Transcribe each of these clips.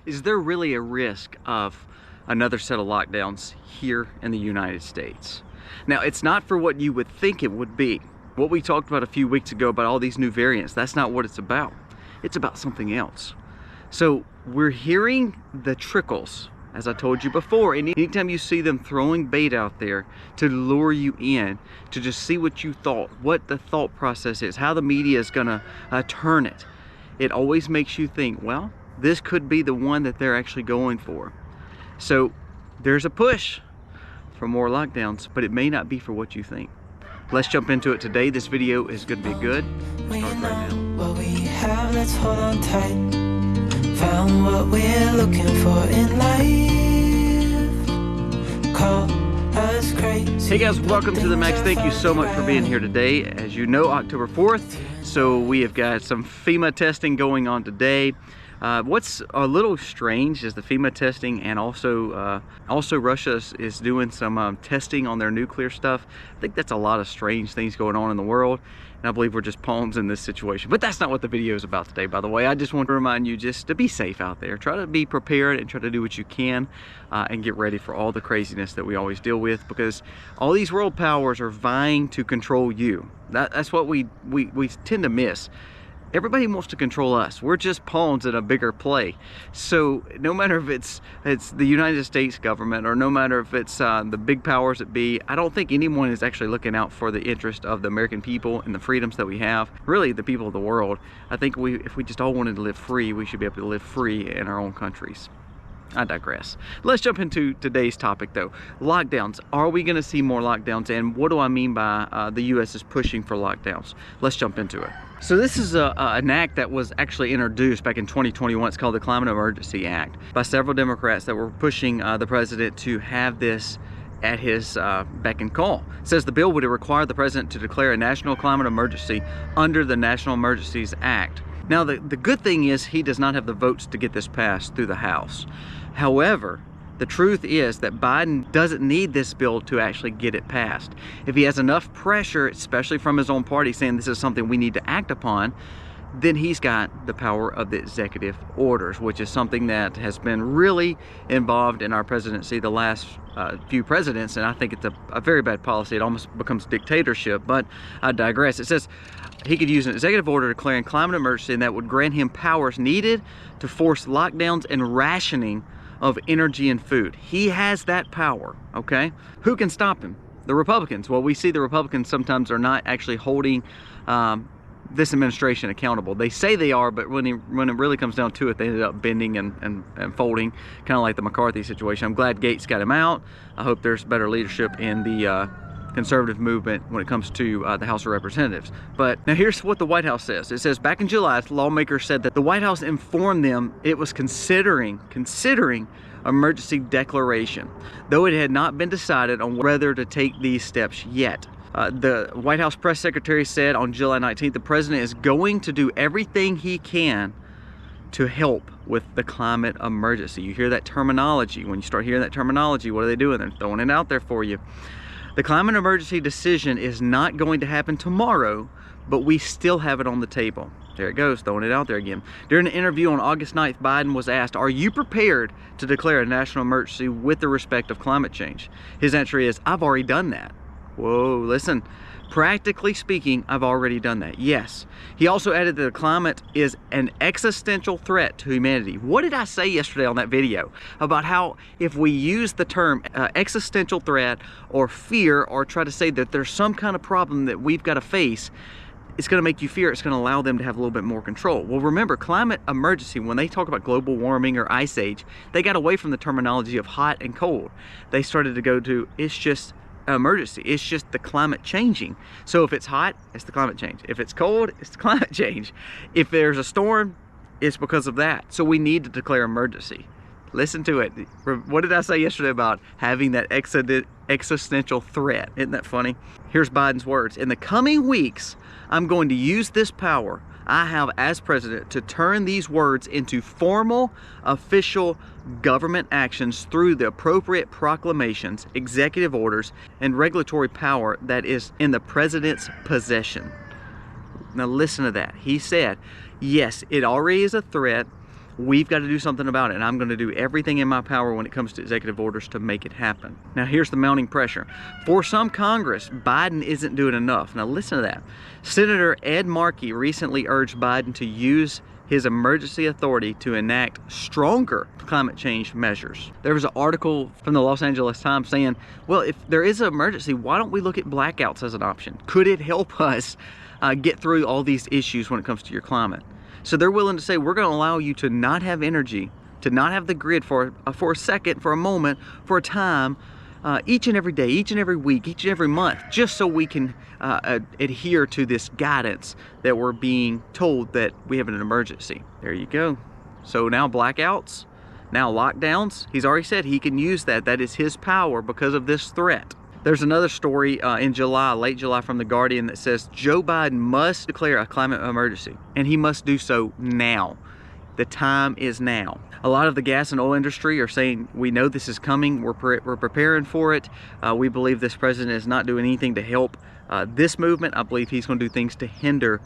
Is there really a risk of another set of lockdowns here in the United States? Now, it's not for what you would think it would be. What we talked about a few weeks ago about all these new variants, that's not what it's about. It's about something else. So we're hearing the trickles, as I told you before, and anytime you see them throwing bait out there to lure you in, to just see what you thought, what the thought process is, how the media is gonna turn it, it always makes you think, well, this could be the one that they're actually going for. So there's a push for more lockdowns, but it may not be for what you think. Let's jump into it today. This video is going to be good. Start right now. What we have, let's hold on tight. Found what we're looking for in life. Call us crazy. Hey guys, welcome to the Max. Thank you so much for being here today. As you know, October 4th, so we have got some FEMA testing going on today. What's a little strange is the FEMA testing, and also Russia is doing some testing on their nuclear stuff. I think that's a lot of strange things going on in the world, and I believe we're just pawns in this situation. But that's not what the video is about today, by the way. I just want to remind you just to be safe out there. Try to be prepared and try to do what you can and get ready for all the craziness that we always deal with, because all these world powers are vying to control you. That's what we tend to miss. Everybody wants to control us. We're just pawns in a bigger play. So no matter if it's the United States government, or no matter if it's the big powers that be, I don't think anyone is actually looking out for the interest of the American people and the freedoms that we have, really the people of the world. I think if we just all wanted to live free, we should be able to live free in our own countries. I digress. Let's jump into today's topic though. Lockdowns. Are we going to see more lockdowns? And what do I mean by the U.S. is pushing for lockdowns? Let's jump into it. So this is an act that was actually introduced back in 2021. It's called the Climate Emergency Act by several Democrats that were pushing the president to have this at his beck and call. It says the bill would require the president to declare a national climate emergency under the National Emergencies Act. Now, the good thing is he does not have the votes to get this passed through the House. However, the truth is that Biden doesn't need this bill to actually get it passed. If he has enough pressure, especially from his own party, saying this is something we need to act upon, then he's got the power of the executive orders, which is something that has been really involved in our presidency the last few presidents, and I think it's a very bad policy. It almost becomes dictatorship, but I digress. It says he could use an executive order declaring climate emergency, and that would grant him powers needed to force lockdowns and rationing of energy and food. He has that power, okay? Who can stop him? The Republicans. Well, we see the Republicans sometimes are not actually holding this administration accountable. They say they are, but when it really comes down to it, they ended up bending and folding, kind of like the McCarthy situation. I'm glad Gates got him out. I hope there's better leadership in the conservative movement when it comes to the House of Representatives. But now here's what the White House says. It says back in July, lawmakers said that the White House informed them it was considering emergency declaration, though it had not been decided on whether to take these steps yet. The White House press secretary said on July 19th, the president is going to do everything he can to help with the climate emergency. You hear that terminology. When you start hearing that terminology, what are they doing? They're throwing it out there for you. The climate emergency decision is not going to happen tomorrow, but we still have it on the table. There it goes, throwing it out there again. During an interview on August 9th, Biden was asked, are you prepared to declare a national emergency with the respect of climate change? His answer is, I've already done that. Whoa, listen. Practically speaking, I've already done that. Yes. He also added that the climate is an existential threat to humanity. What did I say yesterday on that video about how if we use the term existential threat or fear, or try to say that there's some kind of problem that we've got to face, it's going to make you fear. It's going to allow them to have a little bit more control. Well, remember, climate emergency, when they talk about global warming or ice age, they got away from the terminology of hot and cold. They started to go to, it's just emergency. It's just the climate changing. So if it's hot, it's the climate change. If it's cold, it's the climate change. If there's a storm, it's because of that. So we need to declare emergency. Listen to it. What did I say yesterday about having that existential threat? Isn't that funny? Here's Biden's words. In the coming weeks, I'm going to use this power I have as president to turn these words into formal, official government actions through the appropriate proclamations, executive orders, and regulatory power that is in the president's possession. Now listen to that. He said, yes, it already is a threat. We've got to do something about it, and I'm going to do everything in my power when it comes to executive orders to make it happen. Now here's the mounting pressure. For some Congress, Biden isn't doing enough. Now listen to that. Senator Ed Markey recently urged Biden to use his emergency authority to enact stronger climate change measures. There was an article from the Los Angeles Times saying, well, if there is an emergency, why don't we look at blackouts as an option? Could it help us get through all these issues when it comes to your climate? So they're willing to say, we're going to allow you to not have energy, to not have the grid for a second, for a moment, for a time, each and every day, each and every week, each and every month, just so we can adhere to this guidance that we're being told that we have an emergency. There you go. So now blackouts, now lockdowns, he's already said he can use that. That is his power because of this threat. There's another story in July, late July, from The Guardian that says Joe Biden must declare a climate emergency, and he must do so now. The time is now. A lot of the gas and oil industry are saying, we know this is coming, we're preparing for it. We believe this president is not doing anything to help this movement. I believe he's going to do things to hinder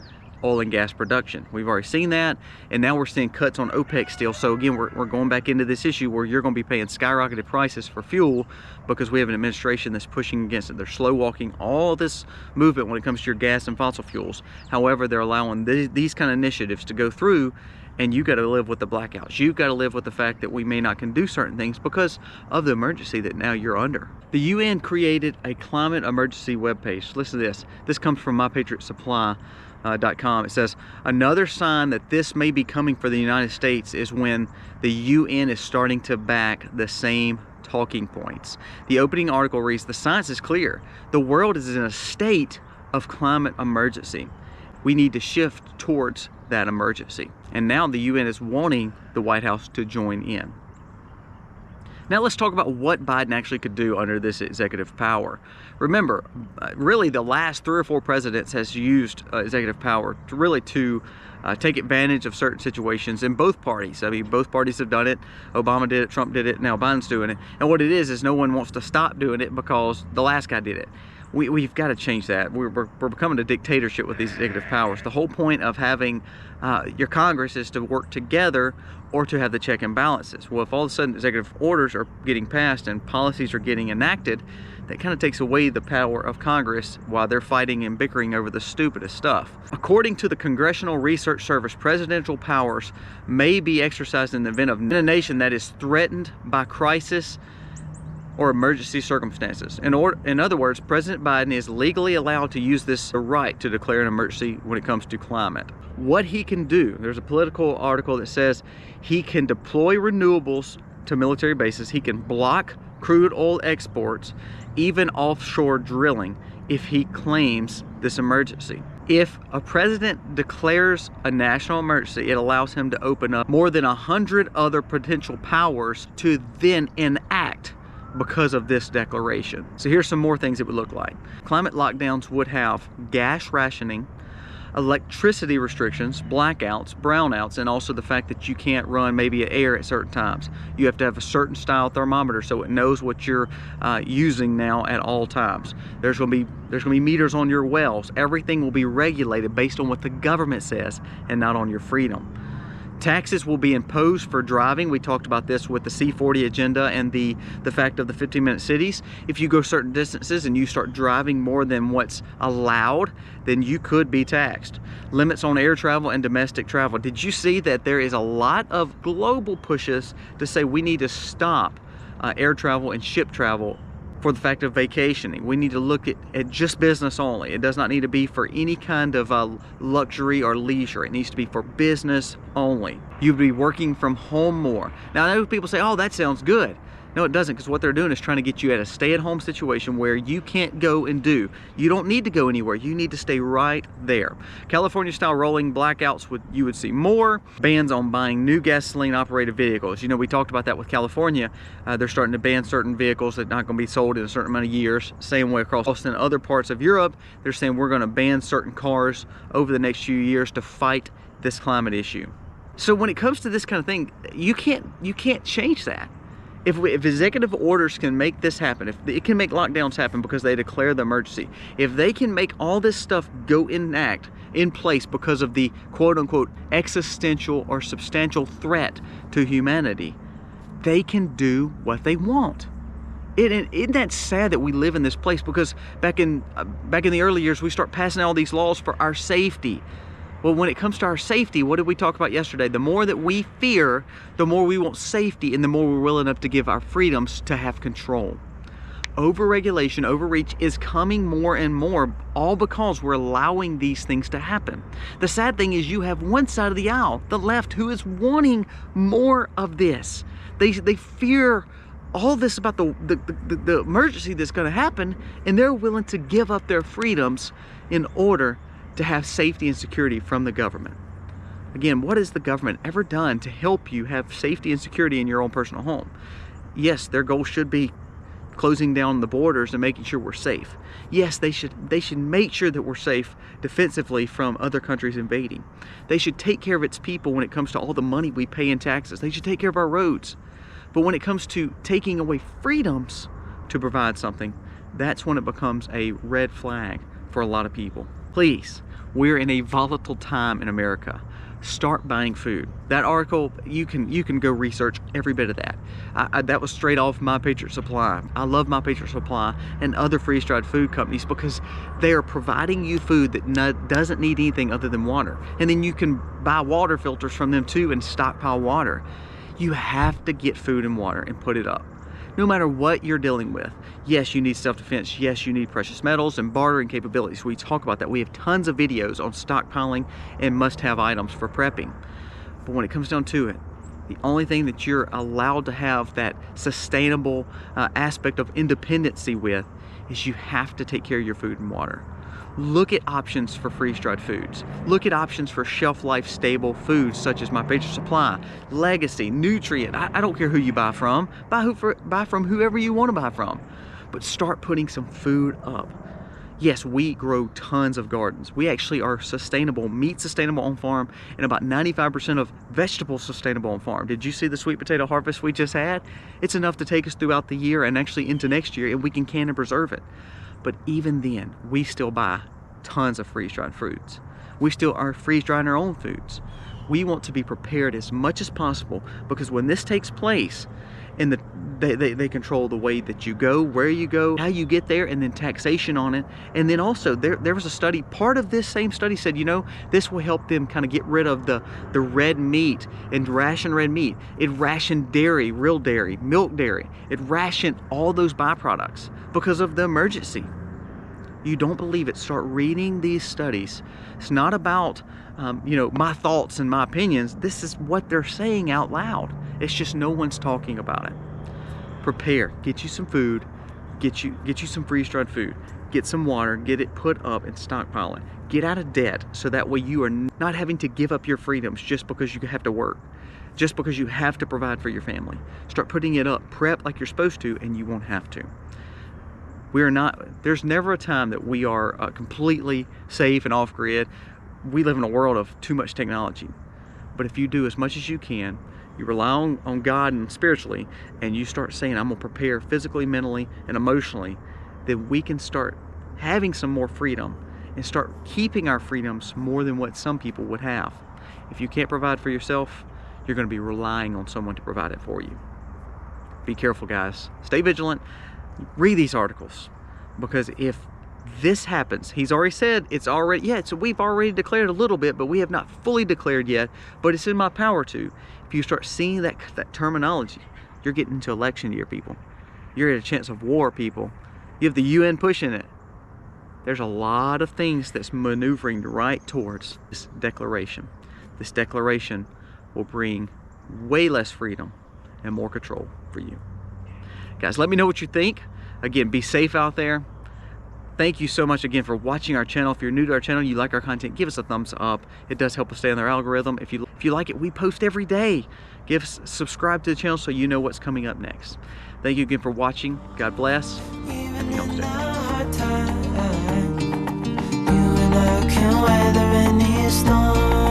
oil and gas production. We've already seen that, and now we're seeing cuts on OPEC still. So again, we're going back into this issue where you're going to be paying skyrocketed prices for fuel because we have an administration that's pushing against it. They're slow walking all this movement when it comes to your gas and fossil fuels. However, they're allowing these kind of initiatives to go through, and you got to live with the blackouts. You've got to live with the fact that we may not can do certain things because of the emergency that now you're under. The UN created a climate emergency webpage. Listen to this. This comes from mypatriotsupply.com. It says, another sign that this may be coming for the United States is when the UN is starting to back the same talking points. The opening article reads, the science is clear. The world is in a state of climate emergency. We need to shift towards that emergency. And now the UN is wanting the White House to join in. Now let's talk about what Biden actually could do under this executive power. Remember, really the last 3 or 4 presidents has used executive power to take advantage of certain situations in both parties. I mean, both parties have done it. Obama did it, Trump did it, now Biden's doing it. And what it is no one wants to stop doing it because the last guy did it. We've got to change that. We're becoming a dictatorship with these executive powers. The whole point of having your Congress is to work together or to have the check and balances. Well, if all of a sudden executive orders are getting passed and policies are getting enacted, that kind of takes away the power of Congress while they're fighting and bickering over the stupidest stuff. According to the Congressional Research Service, presidential powers may be exercised in the event of a nation that is threatened by crisis or emergency circumstances. In other words, President Biden is legally allowed to use this right to declare an emergency when it comes to climate. What he can do, there's a political article that says he can deploy renewables to military bases, he can block crude oil exports, even offshore drilling, if he claims this emergency. If a president declares a national emergency, it allows him to open up more than 100 other potential powers to then enact because of this declaration. So here's some more things it would look like. Climate lockdowns would have gas rationing, electricity restrictions, blackouts, brownouts, and also the fact that you can't run maybe air at certain times. You have to have a certain style thermometer so it knows what you're using now at all times. There's going to be meters on your wells. Everything will be regulated based on what the government says and not on your freedom. Taxes will be imposed for driving. We talked about this with the C40 agenda and the fact of the 15-minute cities. If you go certain distances and you start driving more than what's allowed, then you could be taxed. Limits on air travel and domestic travel. Did you see that there is a lot of global pushes to say we need to stop air travel and ship travel for the fact of vacationing? We need to look at just business only. It does not need to be for any kind of luxury or leisure. It needs to be for business only. You'd be working from home more. Now I know people say, oh, that sounds good. No, it doesn't, because what they're doing is trying to get you at a stay-at-home situation where you can't go and do. You don't need to go anywhere. You need to stay right there. California-style rolling blackouts, you would see more. Bans on buying new gasoline-operated vehicles. You know, we talked about that with California. They're starting to ban certain vehicles that are not going to be sold in a certain amount of years. Same way across in other parts of Europe. They're saying we're going to ban certain cars over the next few years to fight this climate issue. So when it comes to this kind of thing, you can't change that. If executive orders can make this happen, if it can make lockdowns happen because they declare the emergency, if they can make all this stuff go in place because of the quote-unquote existential or substantial threat to humanity, they can do what they want. Isn't that sad that we live in this place? Because back in the early years, we start passing all these laws for our safety. Well, when it comes to our safety, what did we talk about yesterday? The more that we fear, the more we want safety, and the more we're willing enough to give our freedoms to have control. Overregulation, overreach is coming more and more, all because we're allowing these things to happen. The sad thing is you have one side of the aisle, the left, who is wanting more of this. They fear all this about the emergency that's going to happen, and they're willing to give up their freedoms in order to have safety and security from the government. Again, what has the government ever done to help you have safety and security in your own personal home? Yes, their goal should be closing down the borders and making sure we're safe. Yes, they should make sure that we're safe defensively from other countries invading. They should take care of its people when it comes to all the money we pay in taxes. They should take care of our roads. But when it comes to taking away freedoms to provide something, that's when it becomes a red flag for a lot of people. Please, we're in a volatile time in America. Start buying food. That article, you can go research every bit of that. That was straight off My Patriot Supply. I love My Patriot Supply and other freeze-dried food companies because they are providing you food that doesn't need anything other than water. And then you can buy water filters from them too and stockpile water. You have to get food and water and put it up. No matter what you're dealing with. Yes, you need self-defense. Yes, you need precious metals and bartering capabilities. We talk about that. We have tons of videos on stockpiling and must-have items for prepping. But when it comes down to it, the only thing that you're allowed to have that sustainable aspect of independency with is you have to take care of your food and water. Look at options for freeze-dried foods. Look at options for shelf-life stable foods such as My Patriot Supply, Legacy, Nutrient. I don't care who you buy from. Buy from whoever you want to buy from. But start putting some food up. Yes, we grow tons of gardens. We actually are sustainable, meat sustainable on farm, and about 95% of vegetables sustainable on farm. Did you see the sweet potato harvest we just had? It's enough to take us throughout the year and actually into next year, and we can and preserve it. But even then, we still buy tons of freeze-dried fruits. We still are freeze-drying our own foods. We want to be prepared as much as possible because when this takes place, and they control the way that you go, where you go, how you get there, and then taxation on it. And then also, there was a study, part of this same study said, you know, this will help them kind of get rid of the red meat and ration red meat. It rationed dairy, real dairy, milk dairy. It rationed all those byproducts because of the emergency. You don't believe it, start reading these studies. It's not about you know, my thoughts and my opinions. This is what they're saying out loud. It's just no one's talking about it. Prepare, get you some food, get you some freeze-dried food, get some water, get it put up and stockpile it. Get out of debt so that way you are not having to give up your freedoms just because you have to work, just because you have to provide for your family. Start putting it up, prep like you're supposed to, and you won't have to. There's never a time that we are completely safe and off-grid. We live in a world of too much technology. But if you do as much as you can, you rely on God and spiritually, and you start saying, I'm gonna prepare physically, mentally, and emotionally, then we can start having some more freedom and start keeping our freedoms more than what some people would have. If you can't provide for yourself, you're gonna be relying on someone to provide it for you. Be careful, guys. Stay vigilant. Read these articles, because if this happens, he's already said it's already, so we've already declared a little bit, but we have not fully declared yet, but it's in my power to. If you start seeing that terminology, you're getting into election year, people. You're at a chance of war, people. You have the UN pushing it. There's a lot of things that's maneuvering right towards this declaration. This declaration will bring way less freedom and more control for you. Guys, let me know what you think. Again, be safe out there. Thank you so much again for watching our channel. If you're new to our channel, you like our content, give us a thumbs up. It does help us stay on their algorithm. If you like it, we post every day. Subscribe to the channel so you know what's coming up next. Thank you again for watching. God bless. Happy homesteading. You and I can weather any storm.